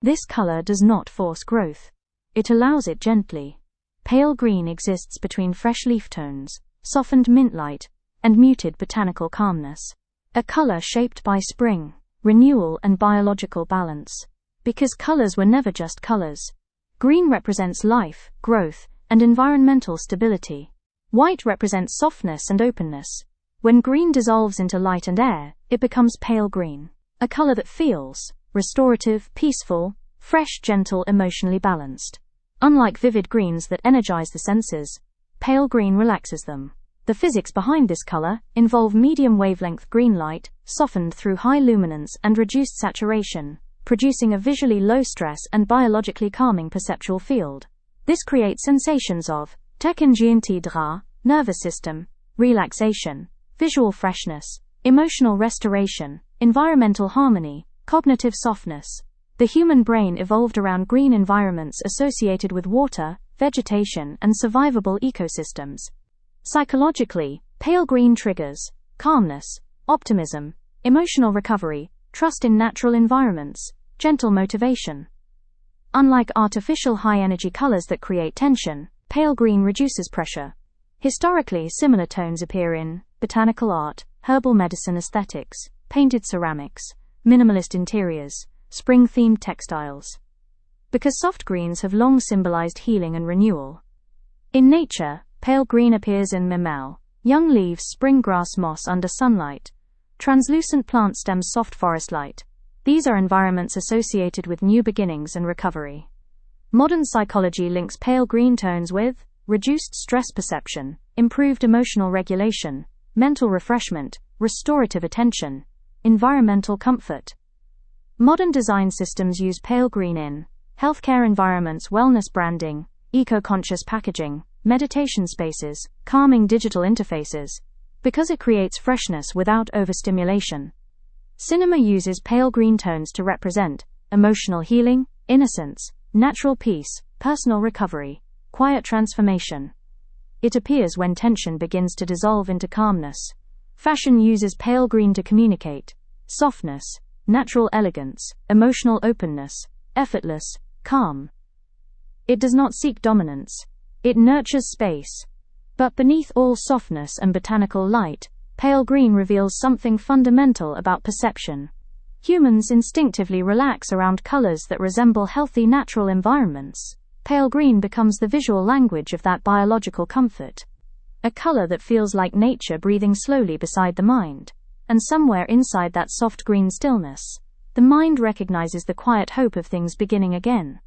This color does not force growth. It allows it gently. Pale green exists between fresh leaf tones, softened mint light, and muted botanical calmness. A color shaped by spring, renewal, and biological balance. Because colors were never just colors. Green represents life, growth, and environmental stability. White represents softness and openness. When green dissolves into light and air, it becomes pale green. A color that feels restorative, peaceful, fresh, gentle, emotionally balanced. Unlike vivid greens that energize the senses, pale green relaxes them. The physics behind this color involve medium wavelength green light, softened through high luminance and reduced saturation, producing a visually low stress and biologically calming perceptual field. This creates sensations of tekengentidra, nervous system, relaxation, visual freshness, emotional restoration, environmental harmony, cognitive softness. The human brain evolved around green environments associated with water, vegetation, and survivable ecosystems. Psychologically, pale green triggers calmness, optimism, emotional recovery, trust in natural environments, gentle motivation. Unlike artificial high-energy colors that create tension, pale green reduces pressure. Historically, similar tones appear in botanical art, herbal medicine aesthetics, painted ceramics, minimalist interiors, spring-themed textiles. Because soft greens have long symbolized healing and renewal. In nature, pale green appears in mimel, young leaves, spring grass, moss under sunlight, translucent plant stems, soft forest light. These are environments associated with new beginnings and recovery. Modern psychology links pale green tones with reduced stress perception, improved emotional regulation, mental refreshment, restorative attention, environmental comfort. Modern design systems use pale green in healthcare environments, wellness branding, eco-conscious packaging, meditation spaces, calming digital interfaces, because it creates freshness without overstimulation. Cinema uses pale green tones to represent emotional healing, innocence, natural peace, personal recovery, quiet transformation. It appears when tension begins to dissolve into calmness. Fashion uses pale green to communicate softness, natural elegance, emotional openness, effortless, calm. It does not seek dominance. It nurtures space. But beneath all softness and botanical light, pale green reveals something fundamental about perception. Humans instinctively relax around colors that resemble healthy natural environments. Pale green becomes the visual language of that biological comfort. A color that feels like nature breathing slowly beside the mind. And somewhere inside that soft green stillness, the mind recognizes the quiet hope of things beginning again.